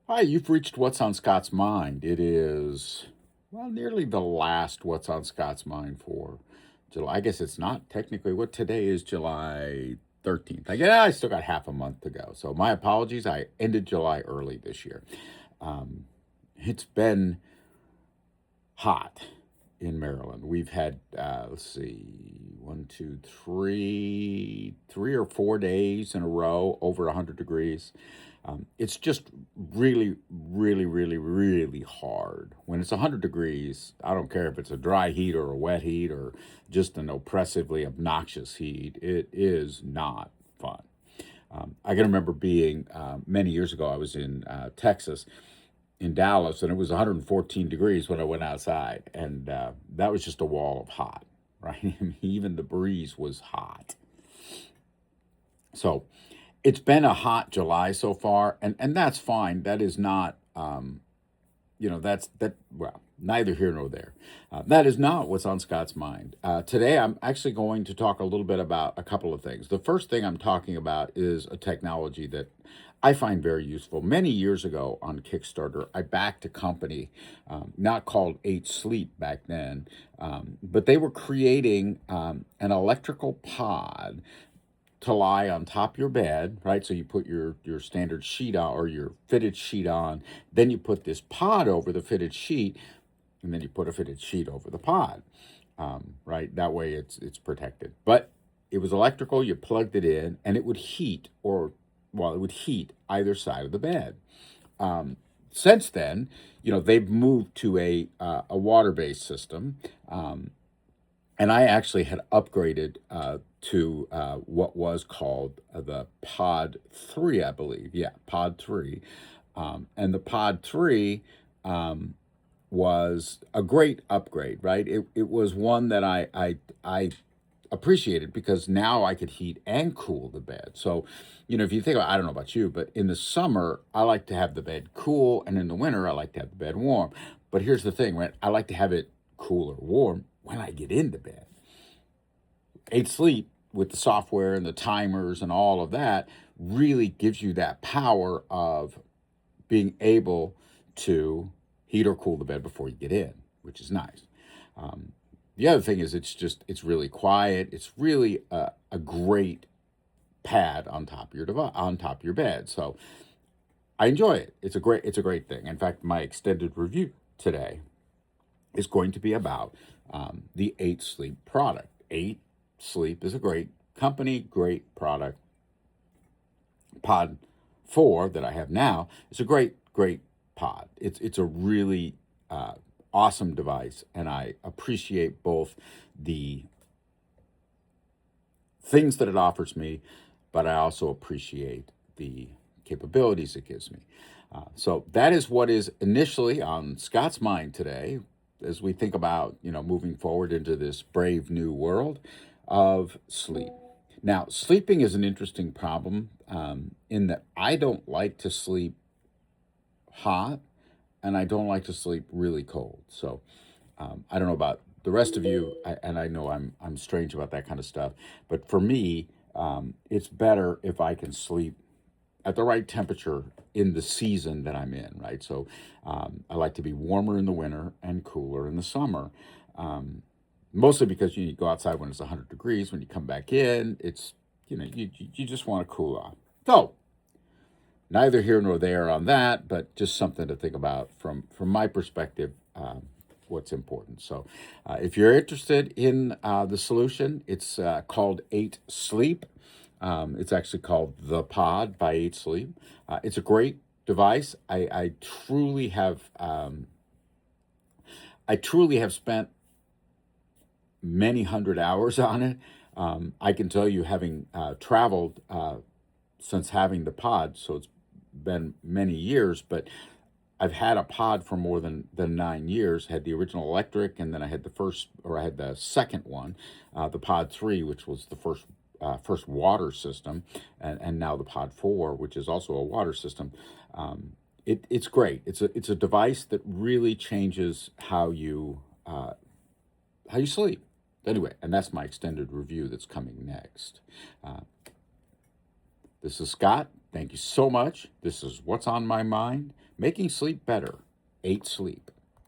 Hi, you've reached What's on Scott's Mind. It is, well, nearly the last What's on Scott's Mind for July. I guess it's not technically what today is, July 13th. I still got half a month to go. So my apologies. I ended July early this year. Um, it's been hot in Maryland. We've had, let's see, one, two, three or 4 days in a row over 100 degrees. It's just really, really, really, really hard. When it's 100 degrees, I don't care if it's a dry heat or a wet heat or just an oppressively obnoxious heat, it is not fun. I can remember being many years ago, I was in Texas, in Dallas, and it was 114 degrees when I went outside, and that was just a wall of hot, right? I mean, even the breeze was hot. So it's been a hot July so far, and that's fine. That is not, that's that. Well, neither here nor there. That is not what's on Scott's mind. Today, I'm actually going to talk a little bit about a couple of things. The first thing I'm talking about is a technology that I find very useful. Many years ago on Kickstarter, I backed a company, not called 8 Sleep back then, but they were creating an electrical pod to lie on top of your bed, right? So you put your standard sheet on or your fitted sheet on, then you put this pod over the fitted sheet, and then you put a fitted sheet over the pod, right? That way it's protected. But it was electrical. You plugged it in, and it would heat it would heat either side of the bed. Um, since then, they've moved to a water based system. And I actually had upgraded to what was called the Pod 3, I believe. Yeah, Pod 3. And the Pod 3 um, was a great upgrade, right? It was one that I appreciated because now I could heat and cool the bed. So, if you think about, I don't know about you, but in the summer, I like to have the bed cool, and in the winter, I like to have the bed warm. But here's the thing, right? I like to have it cool or warm when I get into bed. 8 Sleep, with the software and the timers and all of that, really gives you that power of being able to heat or cool the bed before you get in, which is nice. Um, the other thing is it's really quiet. It's really a great pad on top of on top of your bed. So I enjoy it. It's a great thing. In fact, my extended review today is going to be about the 8 Sleep product. 8 Sleep is a great company, great product. Pod 4 that I have now is a great pod. It's a really awesome device, and I appreciate both the things that it offers me, but I also appreciate the capabilities it gives me. So that is what is initially on Scott's mind today as we think about moving forward into this brave new world of sleep. Now, sleeping is an interesting problem in that I don't like to sleep hot and I don't like to sleep really cold. So I don't know about the rest of you, and I know I'm strange about that kind of stuff. But for me, it's better if I can sleep at the right temperature in the season that I'm in, right? So I like to be warmer in the winter and cooler in the summer. Mostly because you go outside when it's 100 degrees. When you come back in, it's, you just want to cool off. So neither here nor there on that, but just something to think about from my perspective. What's important. So, if you're interested in the solution, it's called 8 Sleep. It's actually called The Pod by 8 Sleep. It's a great device. I truly have spent many hundred hours on it. I can tell you, having traveled since having the pod, so it's been many years, but I've had a pod for more than 9 years. Had the original electric, and then I had the second one, the Pod 3, which was the first water system, and now the Pod 4, which is also a water system. It's great. It's a device that really changes how you sleep. Anyway, and that's my extended review that's coming next. Uh, this is Scott. Thank you so much. This is What's on My Mind. Making sleep better. 8 Sleep.